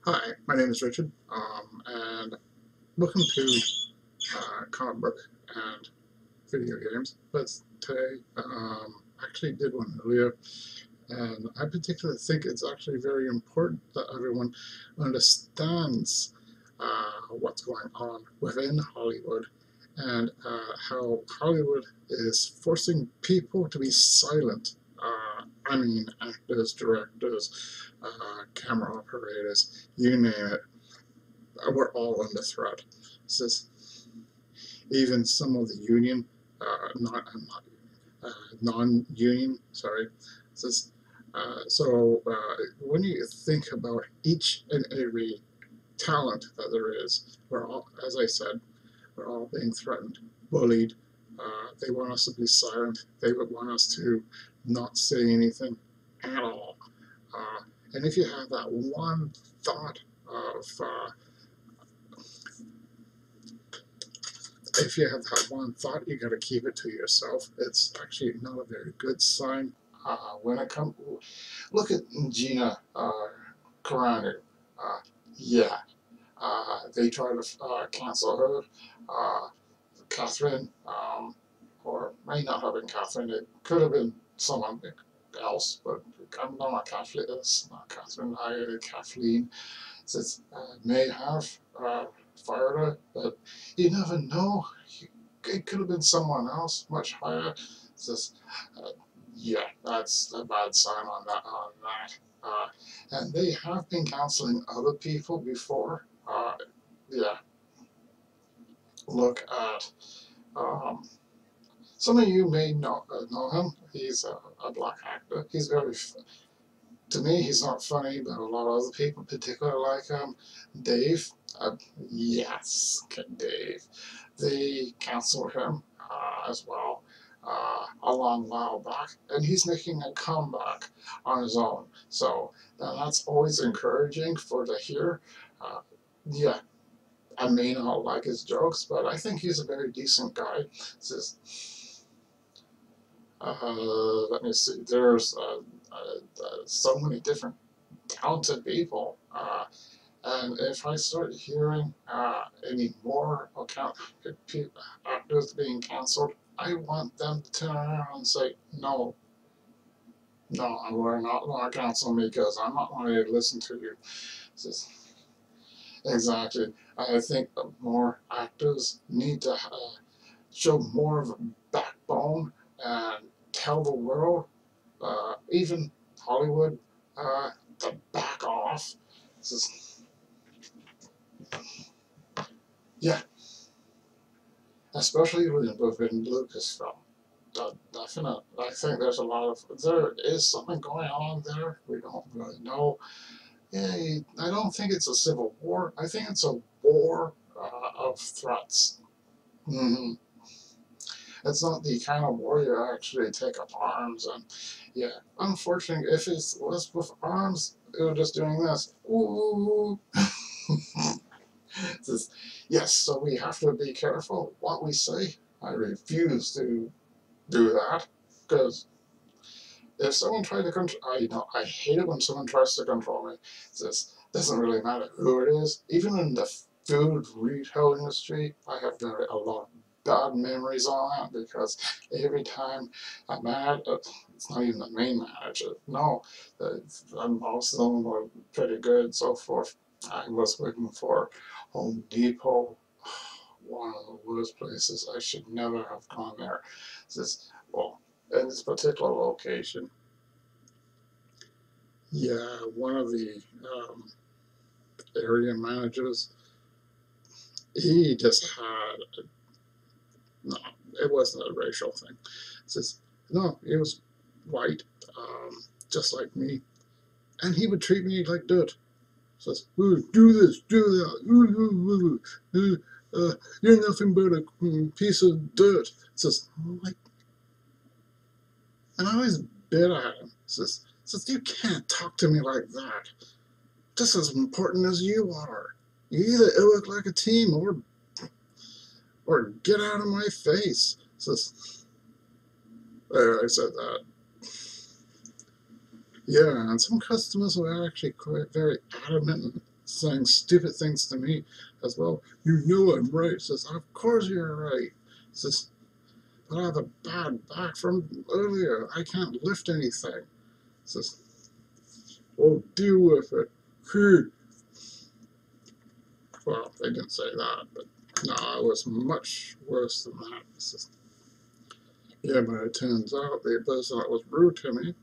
Hi, my name is Richard, and welcome to comic book and video games. But today, I actually did one earlier, and I particularly think it's actually very important that everyone understands what's going on within Hollywood and how Hollywood is forcing people to be silent. I mean, actors, directors, camera operators, you name it, we're all under threat. Says even some of the union, not non-union, sorry, says when you think about each and every talent that there is, we're all, as I said, we're all being threatened, bullied. They want us to be silent. They would want us to not say anything at all. And if you have that one thought of if you have that one thought, you got to keep it to yourself. It's actually not a very good sign. When it comes, look at Gina Carano. Uh, yeah, they tried to cancel her. Catherine, or may not have been Catherine. It could have been someone else, but I'm not Kathleen. It's not Catherine. Kathleen says may have fired her, but you never know. It could have been someone else much higher. It's just, yeah, that's a bad sign on that. And they have been counseling other people before. Yeah, look at um, some of you may know him. He's a black actor. He's very, to me, he's not funny, but a lot of other people particularly like him. Dave, uh, yes, Dave. They canceled him as well a long while back, and he's making a comeback on his own. So that's always encouraging for to hear. Uh, yeah, I may not like his jokes, but I think he's a very decent guy. Says, let me see. There's so many different talented people. And if I start hearing any more account actors being canceled, I want them to turn around and say, no, no, we're not going to cancel me because I'm not going to listen to you. Just, exactly. I think more actors need to show more of a backbone and tell the world, even Hollywood, to back off. Just, yeah, especially within Lucasfilm. Definite. I think there's a lot of, there is something going on there. We don't really know. Yeah, I don't think it's a civil war. I think it's a war of threats. Mm-hmm. It's not the kind of war you actually take up arms and, yeah. Unfortunately, if it was with arms, it was just doing this. Ooh. Just, yes, so we have to be careful what we say. I refuse to do that because if someone tried to control, I hate it when someone tries to control me. It just doesn't really matter who it is. Even in the food retail industry, I have a lot of bad memories on that because every time I'm mad, it's not even the main manager. No, most of them were pretty good and so forth. I was working for Home Depot, one of the worst places. I should never have gone there. It's just, well, in this particular location, yeah, one of the area managers, he just had, no, it wasn't a racial thing. It says, no, he was white, just like me. And he would treat me like dirt. Says, do this, do that. You're nothing but a piece of dirt. Says, like, and I always bit at him. Says, you can't talk to me like that. Just as important as you are. You either work like a team or get out of my face. Says, I said that. Yeah, and some customers were actually quite very adamant and saying stupid things to me as well. You know I'm right. Says, of course you're right. Says, but I have a bad back from earlier. I can't lift anything. Says, well, deal with it. Well, they didn't say that, but no, it was much worse than that. Says, yeah, but it turns out the person that was rude to me,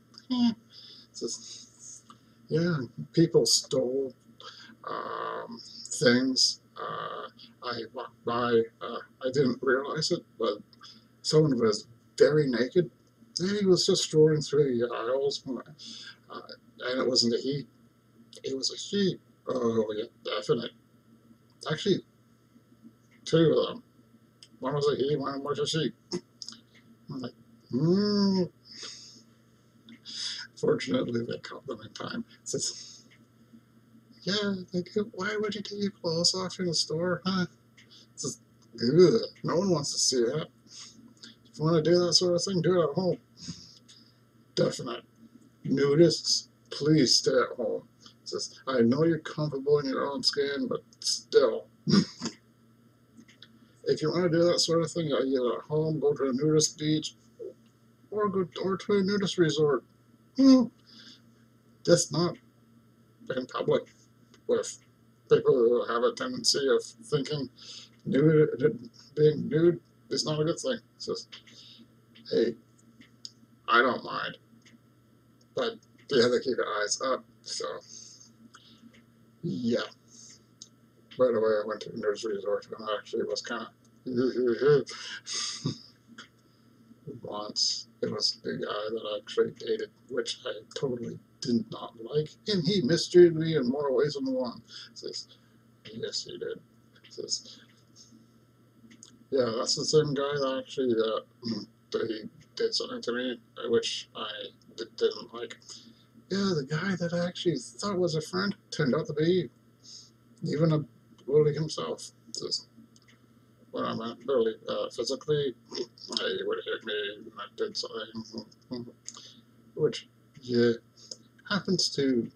says, yeah, people stole things. I walked by, I didn't realize it, but someone was very naked. And he was just strolling through the aisles, and it wasn't a he, it was a she. Oh, yeah, definite. Actually, two of them. One was a he, one was a she. I'm like, hmm. Fortunately, they caught them in time. It says, yeah, why would you take your clothes off in a store? Huh? It says, ugh, no one wants to see that. If you want to do that sort of thing, do it at home. Definite. Nudists, please stay at home. It says, I know you're comfortable in your own skin, but still. If you want to do that sort of thing, either at home, go to a nudist beach, or to a nudist resort. Just not in public with people who have a tendency of thinking being nude is not a good thing. It's just, hey, I don't mind, but you have to keep your eyes up. So, yeah. By the way, I went to a nudist resort and actually was kind of once. It was the guy that I actually dated, which I totally did not like, and he mistreated me in more ways than one. Says, yes, he did. Says, yeah, that's the same guy that actually he did something to me, which I didn't like. Yeah, the guy that I actually thought was a friend turned out to be even a bully himself. Says, when I meant bully, physically, he would hit me and I did something, which, yeah, happens to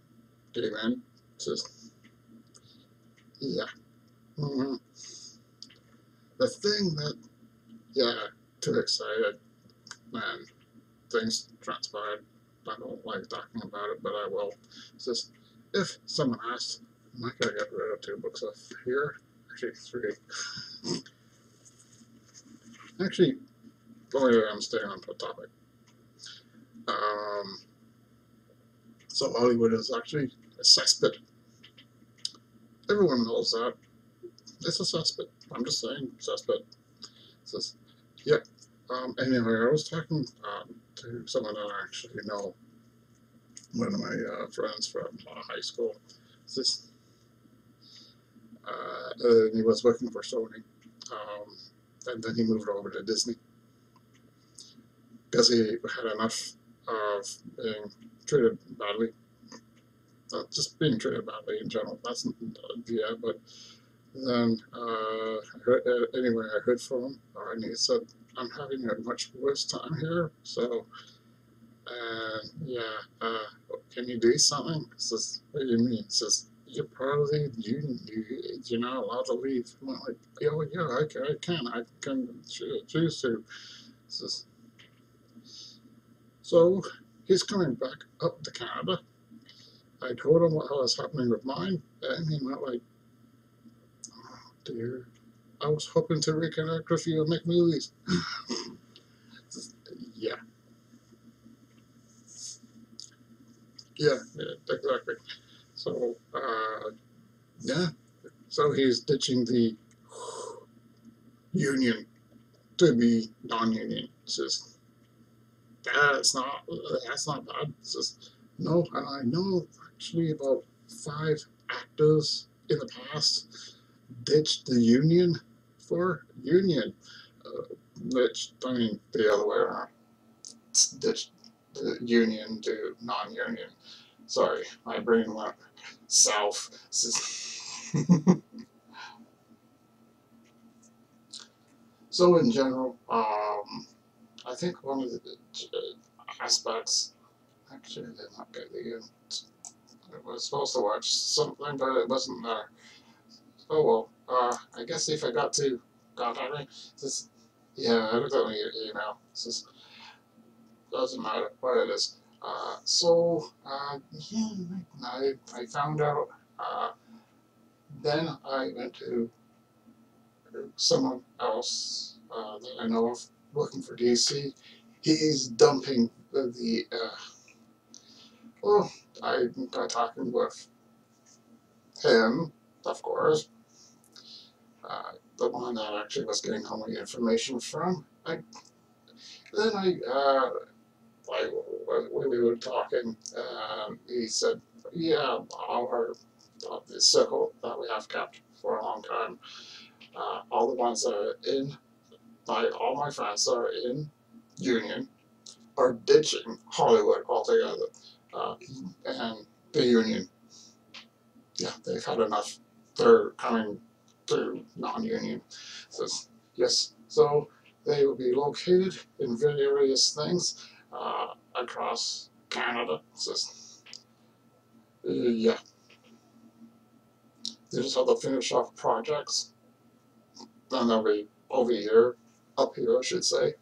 gay men. Says, yeah. Mm-hmm. The thing that, yeah, too excited, man, things transpired. I don't like talking about it, but I will. It's just, if someone asks, am I going to get rid of 2 books of here? Actually, 3. Actually, only I'm staying on the topic. So Hollywood is actually a cesspit. Everyone knows that. It's a cesspit. I'm just saying, cesspit. It's just, yeah. Anyway, I was talking to someone that I actually know, one of my friends from high school. It's just, he was working for Sony, and then he moved over to Disney because he had enough of being treated badly. Just being treated badly in general. That's yeah, but then anyway, I heard from him, and he said, "I'm having a much worse time here, so." Yeah, can you do something? He says, what do you mean? He says, you're part of the union, you're not allowed to leave. I'm like, oh yeah, I can choose to. He says, so he's coming back up to Canada. I told him what was happening with mine, and he went like, oh dear, I was hoping to reconnect with you and make movies. Yeah. Yeah, exactly. So, yeah. So he's ditching the union to be non-union. It's just, that's not bad. It's just, no, and I know actually about 5 actors in the past ditched the union for union. Which, I mean, the other way around. Ditched the union to non-union. Sorry, my brain went south. So in general, I think one of the aspects, actually they're not getting I was supposed to watch something, but it wasn't there. Oh well. I guess if I got to contact me, just yeah, evidently your email. Just doesn't matter what it is. Yeah, I found out. Uh, then I went to someone else that I know of working for DC. He's dumping well, I got talking with him, of course, the one that actually was getting all my information from. Then we were talking, and he said, yeah, the circle that we have kept for a long time, all the ones that are in, all my friends that are in Union are ditching Hollywood altogether. Uh, and the Union, yeah, they've had enough. They're coming to non-union. Says yes. So they will be located in various things across Canada. Says yeah, they just have to finish off projects. Then they'll be over here, up here, I should say.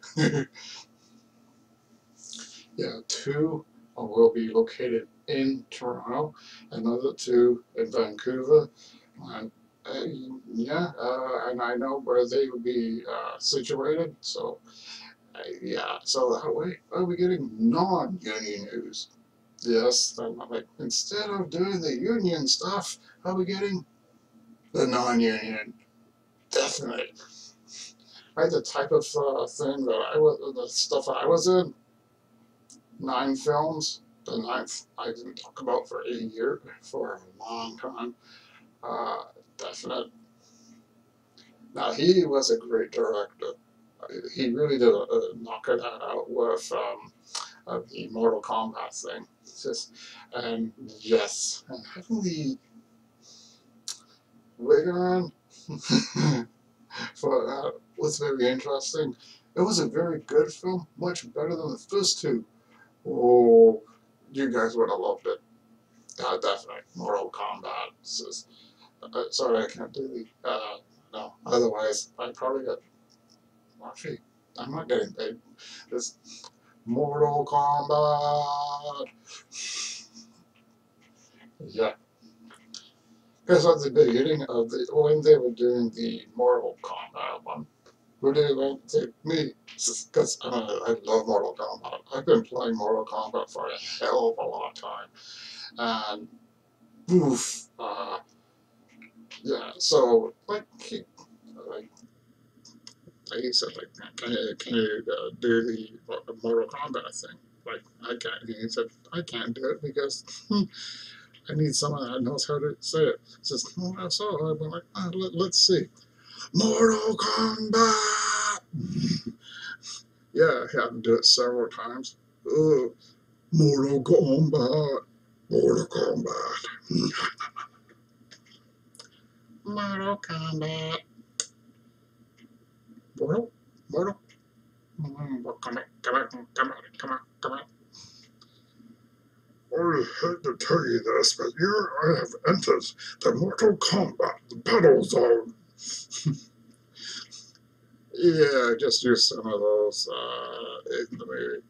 Yeah, two will be located in Toronto, another two in Vancouver, and and I know where they would be situated. So yeah, so that way I'll be getting non-union news. Yes, I'm like instead of doing the union stuff, I'll be getting the non-union. Definitely, right? The type of thing that the stuff I was in. 9 films. The ninth I didn't talk about for a year, for a long time. Uh, Definite. Now he was a great director. He really did knock it out with the Mortal Kombat thing. And yes, and having the wig on for that was very interesting. It was a very good film, much better than the first two. Oh, you guys would have loved it. Definitely. Mortal Kombat. Sorry, I can't do the. No. Otherwise, I probably get. Actually, I'm not getting paid. This Mortal Kombat. Yeah. Because at the beginning of when they were doing the Mortal Kombat one, who they went to me, because I love Mortal Kombat. I've been playing Mortal Kombat for a hell of a long time. And, oof, yeah, so, like he said, like, can you do the Mortal Kombat thing? Like, I can't. He said, I can't do it because I need someone that knows how to say it. He says, oh, so I've been like, let's see. Mortal Kombat! Yeah, I had to do it several times. Ugh. Mortal Kombat! Mortal Kombat! Mortal Kombat! Mortal? Come on, come on. I hate to tell you this, but here I have entered the Mortal Kombat, the battle zone. Yeah, just use some of those in the movie.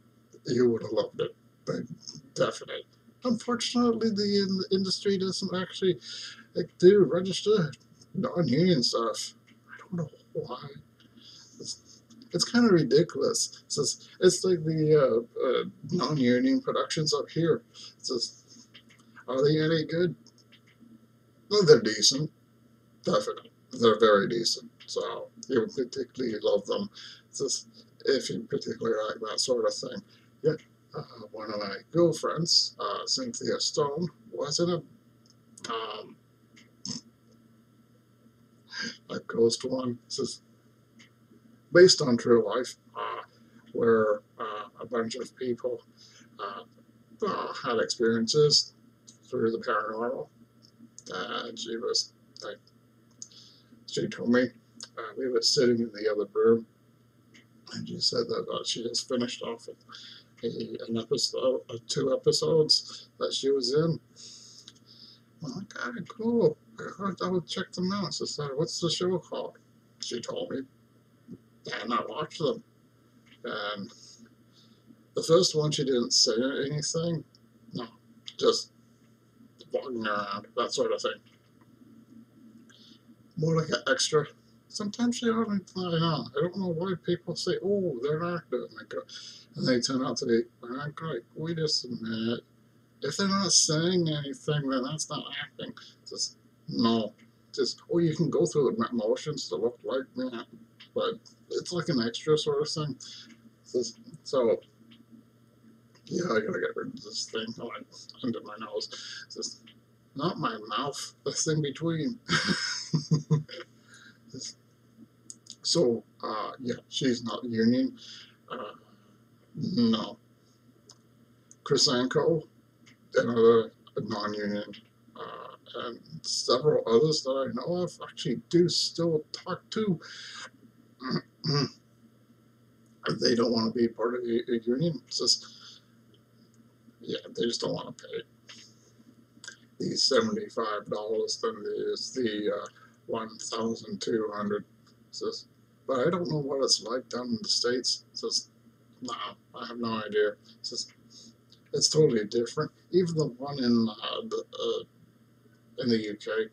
You would have loved it. Definitely. Unfortunately, the industry doesn't actually do register non-union stuff. I don't know why. It's kind of ridiculous. It's like the non-union productions up here. It's just, are they any good? Well, they're decent, definitely. They're very decent. So you would particularly love them. It's just if you particularly like that sort of thing. Yeah, one of my girlfriends, Cynthia Stone, was in a ghost one. This is based on true life, where a bunch of people had experiences through the paranormal. And she told me, we were sitting in the other room, and she said that she just finished off an episode, 2 episodes that she was in. I'm like, ah, cool. I would check them out. So I said, what's the show called? She told me, and I watched them. And the first one, she didn't say anything. No, just walking around, that sort of thing. More like an extra. Sometimes she don't fly on. I don't know why people say, oh, they're an actor. And they turn out to be, and I'm like, wait a minute. If they're not saying anything, then that's not acting. Just, no. Just, oh, you can go through the motions to look like that. But it's like an extra sort of thing. Just, so, yeah, I gotta get rid of this thing like, under my nose. Just, not my mouth, the thing between. So, yeah, she's not union. No. Chrysanko, another non-union, and several others that I know of actually do still talk to. They don't want to be part of a union. It's just, yeah, they just don't want to pay these $75 than is the 1,200. But I don't know what it's like down in the States. It's just, no, I have no idea. It's just, it's totally different. Even the one in the UK,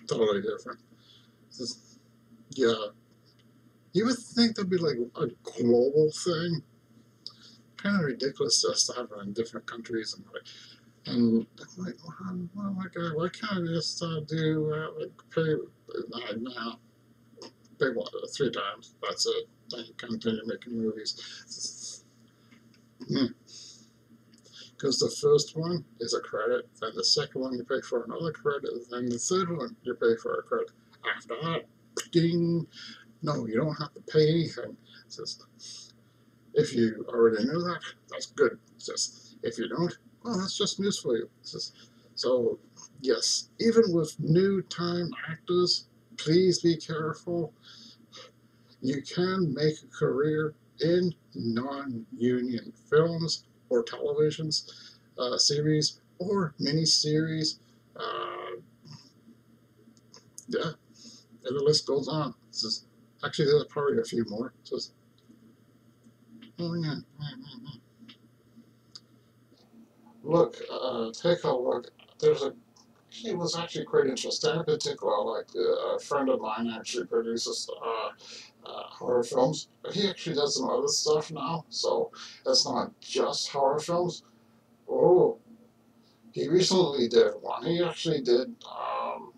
totally different. It's just, yeah, you would think that'd be like a global thing. Kind of ridiculous just to have it in different countries and I'm like, oh my god, why can't I just do like pay now? Pay what 3 times? That's it. Then you continue making movies. Because the first one is a credit, then the second one you pay for another credit, then the third one you pay for a credit. After that, ding. No, you don't have to pay anything. It's just, if you already knew that, that's good. It's just, if you don't, well, that's just news for you. It's just, so, yes, even with new time actors, please be careful. You can make a career in non-union films or televisions, series, or mini-series. Yeah, and the list goes on. It's just, actually, there's probably a few more. It's just, oh yeah. Look, take a look. There's a. He was actually quite interesting. In particular, like a friend of mine actually produces horror films, but he actually does some other stuff now. So it's not just horror films. Oh, he recently did one. He actually did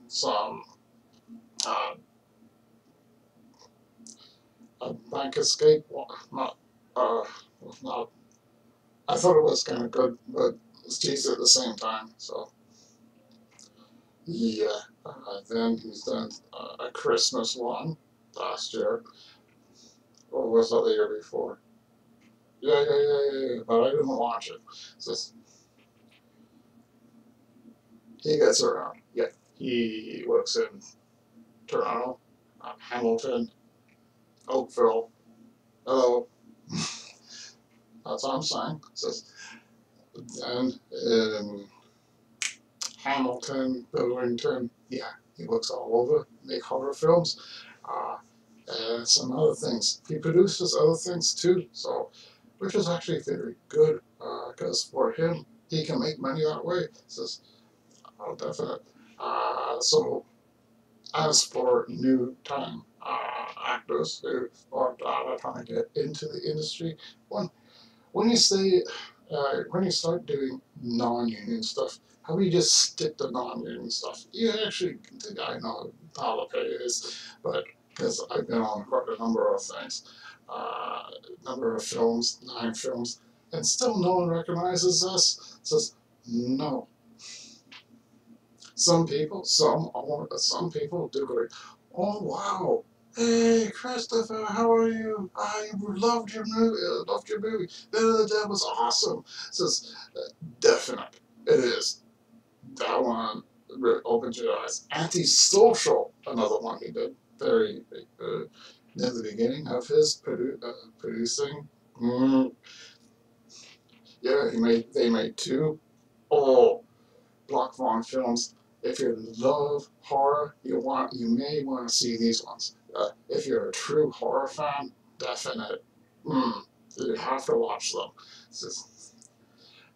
some uh, a bank escape. Well, not. I thought it was kind of good, but it's cheesy at the same time. So yeah. Then he's done a Christmas one last year, or was that the year before? Yeah. But I didn't watch it. It's just, he gets around. Yeah, he works in Toronto, Hamilton, Oakville. Hello. That's what I'm saying. It's just, then in Hamilton, Burlington, yeah, he works all over, make horror films, uh, and some other things. He produces other things too, so which is actually very good because for him, he can make money that way. It's just, oh, definite. So as for new time actors who are trying to get into the industry, one when you say when you start doing non-union stuff, how do you just stick to non-union stuff? You actually think I know how to pay is, but because I've been on quite a number of things, number of films, 9 films, and still no one recognizes us. Says no. Some people do go, oh wow, hey Christopher, how are you? I loved your movie. That was awesome. Says definite. It is. That one really opens your eyes. Antisocial, another one he did. Very near the beginning of his producing. Mm, yeah, they made 2 block Vaughn films. If you love horror, you may want to see these ones. If you're a true horror fan, definite. You have to watch them.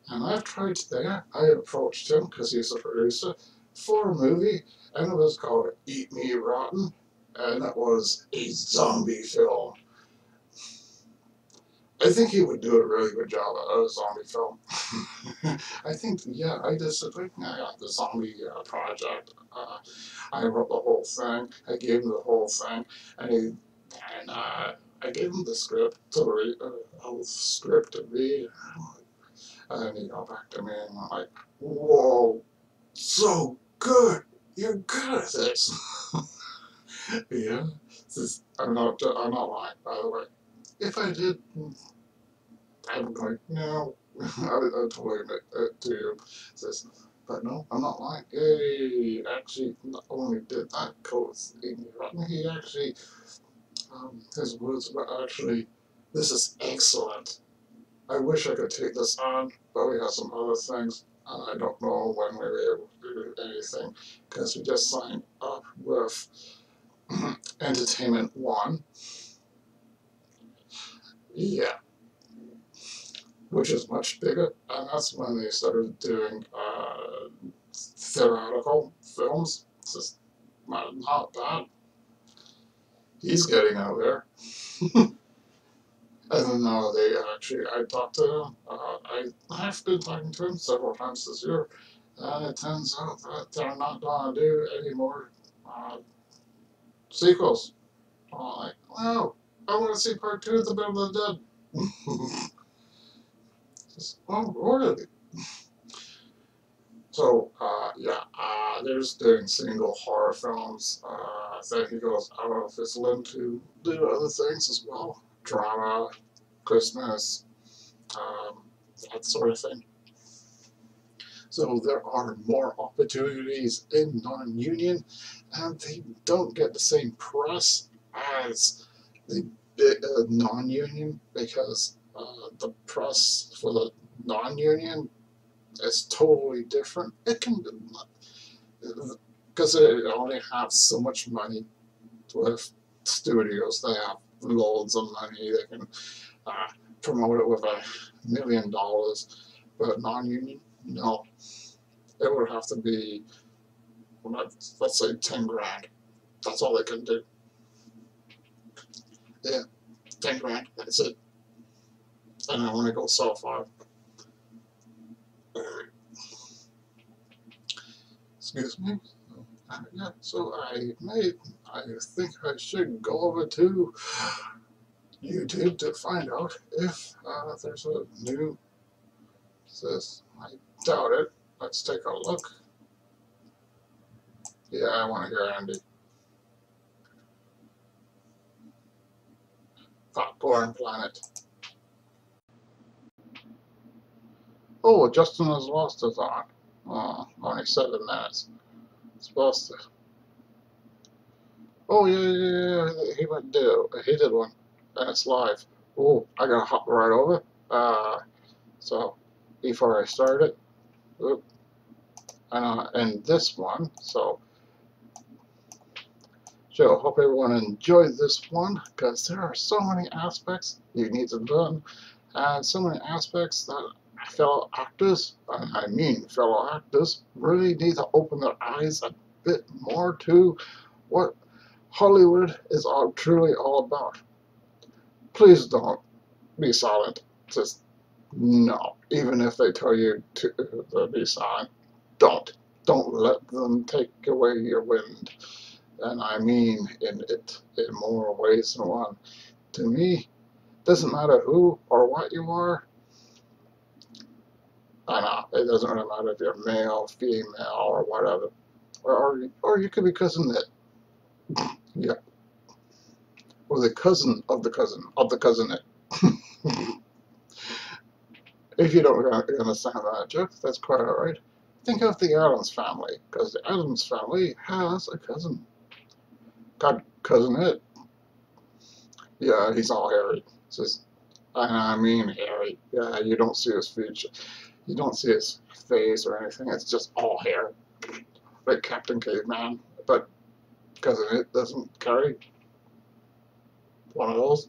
And I've tried today. I approached him because he's a producer for a movie, and it was called Eat Me Rotten, and it was a zombie film. I think he would do a really good job at a zombie film. I think, yeah, I got the zombie project. I wrote the whole thing. I gave him the whole thing, and I gave him the script to read, whole script to read, and he got back to me, and I'm like, "Whoa, so good! You're good at this." Yeah, I'm not lying, by the way. If I did, I'm going, no, I totally admit it to you. Says, but no, I'm not lying. He actually not only did that cause he actually, his words were actually, this is excellent. I wish I could take this on, but we have some other things. And I don't know when we were able to do anything because we just signed up with Entertainment One. Yeah, which is much bigger, and that's when they started doing theoretical films. It's just not bad. He's getting out there. And then I talked to him. I've been talking to him several times this year, and it turns out that they're not going to do any more sequels. I'm like, wow, I want to see part 2 of The Bill of the Dead. Just, oh, really? So, yeah, they're just doing single horror films. Then he goes out of his limb to do other things as well. Drama, Christmas, um, that sort of thing. So there are more opportunities in non-union, and they don't get the same press as the non-union because the press for the non-union is totally different. It can be because they only have so much money with studios. They have loads of money. They can promote it with $1 million, but non-union, no. It would have to be, let's say, 10 grand. That's all they can do. Yeah, 10 grand. That's it. And I want to go so far. Excuse me. Yeah, so I think I should go over to YouTube to find out if there's a new. Says I doubt it. Let's take a look. Yeah, I want to hear Andy. Popcorn Planet. Oh, Justin has lost his on. Oh, only 7 minutes. It's supposed to. Oh yeah. He did one, and it's live. Oh, I gotta hop right over. So before I start it, and this one. So hope everyone enjoyed this one because there are so many aspects you need to learn, and so many aspects that fellow actors, and I mean fellow actors, really need to open their eyes a bit more to what Hollywood is truly all about. Please don't be silent. Just no. Even if they tell you to be silent, don't. Don't let them take away your wind. And I mean in more ways than one. To me, it doesn't matter who or what you are. I know, it doesn't really matter if you're male, female, or whatever. Or you could be cousin Nick. Yeah. Or the cousin of the cousin of the cousin Nick. If you don't understand that joke, that's quite alright. Think of the Addams family, because the Addams family has a cousin. Got cousin Ed. Yeah, he's all hairy. I mean hairy. Yeah, you don't see his feature. You don't see his face or anything. It's just all hair. like Captain Caveman, but because it doesn't carry one of those.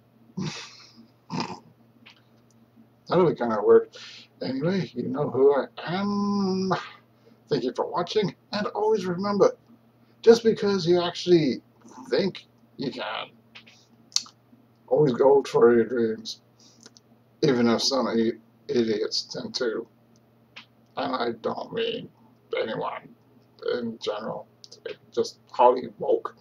That'll be kind of weird. Anyway, you know who I am. Thank you for watching, and always remember, just because you actually think you can, always go for your dreams, even if some idiots tend to. And I don't mean anyone in general, just Holly woke,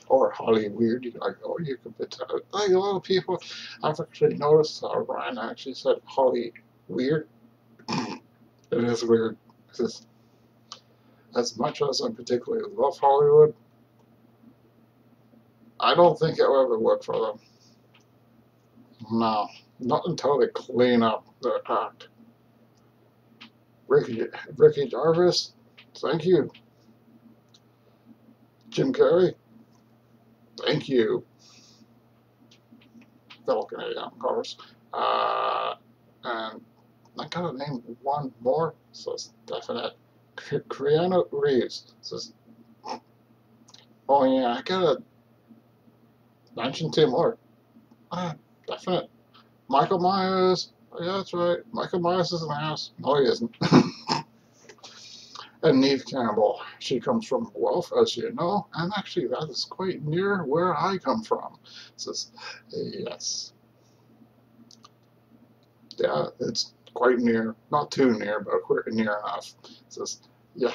or Hollyweird, or you could put like a lot of people. I've actually noticed how Ryan actually said Hollyweird. It is weird. It's just, as much as I particularly love Hollywood, I don't think it will ever work for them. No, not until they clean up their act. Ricky Jarvis, thank you. Jim Carrey, thank you. Fellow Canadian, of course. And I gotta name one more, so it's definite. Keanu Reeves says, oh yeah, I gotta mention two more. Definite. Michael Myers, oh, yeah, that's right. Michael Myers is an ass. No, he isn't. And Neve Campbell, she comes from Guelph, as you know, and actually that is quite near where I come from. Says, yes. Yeah, it's quite near, not too near, but near enough. Says, yeah.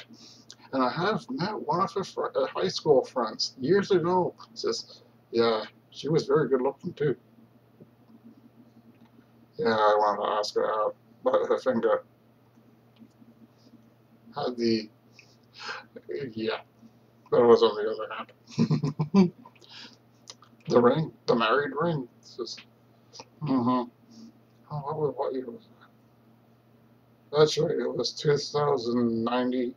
And I have met one of her high school friends years ago. Says, yeah, she was very good looking too. Yeah, I wanted to ask her out, but her finger had the, yeah, but it was on the other hand. The ring, the married ring. Says, oh, what year was that? That's right, it was 2090,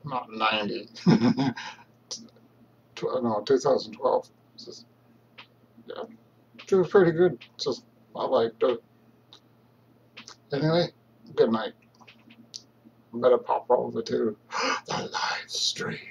not 90. No, 2012. Just, yeah, she was pretty good. Just, I liked her. Anyway, good night. Better pop over to the live stream.